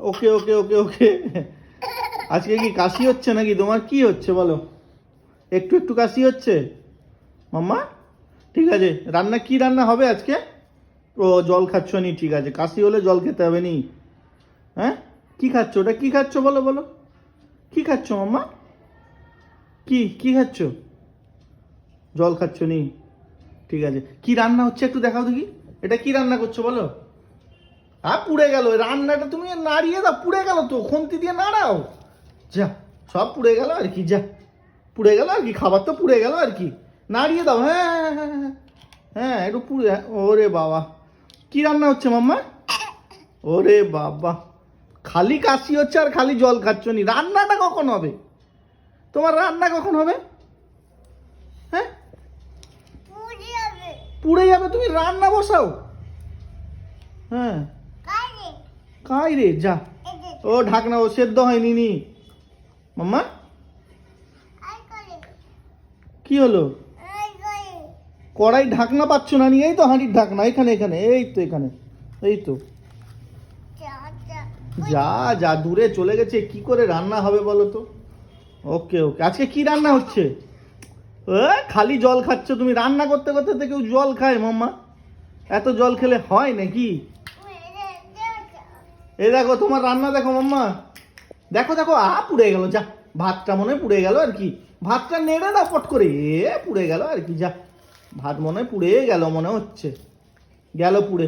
ওকে ওকে ওকে ওকে। আজকে কি কাশি হচ্ছে নাকি তোমার? কি হচ্ছে বলো? একটু একটু কাশি হচ্ছে মাম্মা? ঠিক আছে, রান্না কি রান্না হবে আজকে? ও জল খাচ্ছ নি, ঠিক আছে, কাশি হলে জল খেতে হবে নি। হ্যাঁ, কি খাচ্ছ? ওটা কি খাচ্ছ বলো বলো? কি খাচ্ছ মাম্মা? কি কি খাচ্ছ? জল খাচ্ছ নি, ঠিক আছে। কি রান্না হচ্ছে একটু দেখাও দেখি। এটা কি রান্না করছো বলো? পুড়ে গেল রান্নাটা, তুমি নাড়িয়ে দাও, পুড়ে গেল তো, খুন্তি দিয়ে নাড়াও। যা, সব পুড়ে গেল আর কি, যা, পুড়ে গেল আর কি, খাবার তো পুড়ে গেল আর কি, নাড়িয়ে দাও। হ্যাঁ হ্যাঁ হ্যাঁ হ্যাঁ হ্যাঁ, একটু পুড়ে। ওরে বাবা, কি রান্না হচ্ছে মাম্মা? ওরে বাবা, খালি কাশি হচ্ছে আর খালি জল খাচ্ছ নি। রান্নাটা কখন হবে তোমার? রান্না কখন হবে? হ্যাঁ, পুড়ে যাবে, তুমি রান্না বসাও। হ্যাঁ, কাই রে, যা। ও ঢাকনা, ও সেদ্ধ হয়নি নি মাম্মা। কি হলো? কড়াই ঢাকনা পাচ্ছ না নি? এই তো হাঁড়ির ঢাকনা, এখানে এখানে, এই তো এখানে, এই তো। যা যা, দূরে চলে গেছে, কি করে রান্না হবে বলো তো? ওকে ওকে, আজকে কি রান্না হচ্ছে? খালি জল খাচ্ছ তুমি, রান্না করতে করতে তো কেউ জল খায় মাম্মা? এত জল খেলে হয় নাকি? এই দেখো তোমার রান্না, দেখো মাম্মা, দেখো দেখো, পুড়ে গেল, যা। ভাতটা মনে পুড়ে গেল আর কি, ভাতটা নেড়ে দাও পট করে, পুড়ে গেল আর কি, যা। ভাত মনে পুড়ে গেল, মনে হচ্ছে গেল পুড়ে,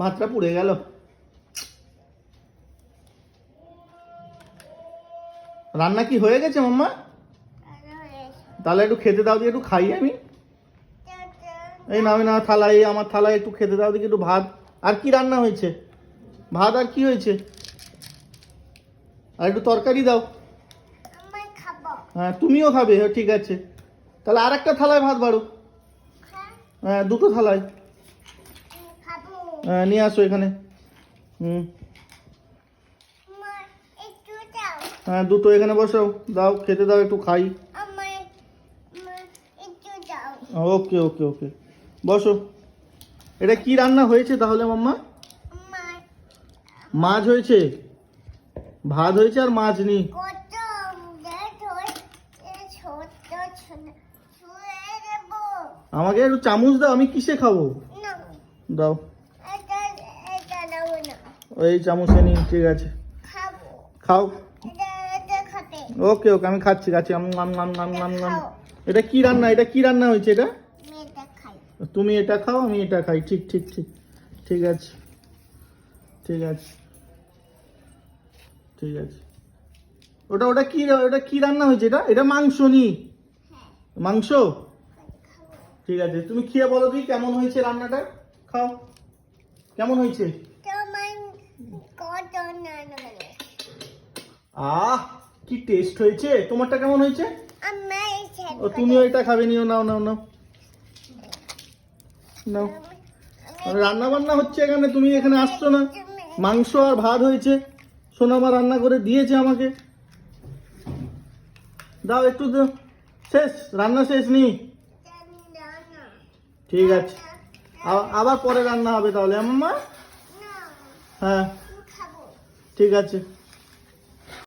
ভাতটা পুড়ে গেল। রান্না কি হয়ে গেছে মাম্মা? তাহলে একটু খেতে দাও দিয়ে, একটু খাই আমি। এই না, আমি না, থালায়, আমার থালায় একটু খেতে দাও দিকে, একটু ভাত। আর কি রান্না হয়েছে? ভাত আর কি হয়েছে? আর একটু তরকারি দাও। হ্যাঁ, তুমিও খাবে, ঠিক আছে। তাহলে আর একটা থালায় ভাত বাড়ো। হ্যাঁ, দুটো থালায়। হ্যাঁ, নিয়ে আসো এখানে। হ্যাঁ, দুটো এখানে বসাও, দাও, খেতে দাও, একটু খাই। ওকে ওকে ওকে, বসো। এটা কি রান্না হয়েছে তাহলে মাম্মা? মাছ হয়েছে, ভাত হয়েছে আর মাছ নি। আমাকে একটু চামচ দাও, আমি কিসে খাবো? দাও, এই চামচে নি, ঠিক আছে, খাও। ওকে ওকে, আমি খাচ্ছি খাচ্ছি। এটা কি রান্না? এটা কি রান্না হয়েছে এটা? তুমি এটা খাও, আমি এটা খাই, ঠিক ঠিক ঠিক, ঠিক আছে ঠিক আছে ঠিক আছে। ওটা ওটা কি, ওটা কি রান্না হয়েছে? এটা এটা মাংস নি? মাংস, ঠিক আছে। তুমি খেয়ে বলো দিই কেমন হয়েছে রান্নাটা, খাও, কেমন হয়েছে? কি টেস্ট হয়েছে, তোমারটা কেমন হয়েছে? তুমিও এটা খাবে, নিও, নাও নাও নাও নাও। রান্না বান্না হচ্ছে এখানে, তুমি এখানে আসছো না। মাংস আর ভাত হয়েছে, সোনামা রান্না করে দিয়েছে আমাকে। দাও একটু, দাও। শেষ রান্না, শেষ নি? ঠিক আছে, আবার পরে রান্না হবে তাহলে মাম্মা। হ্যাঁ, ঠিক আছে।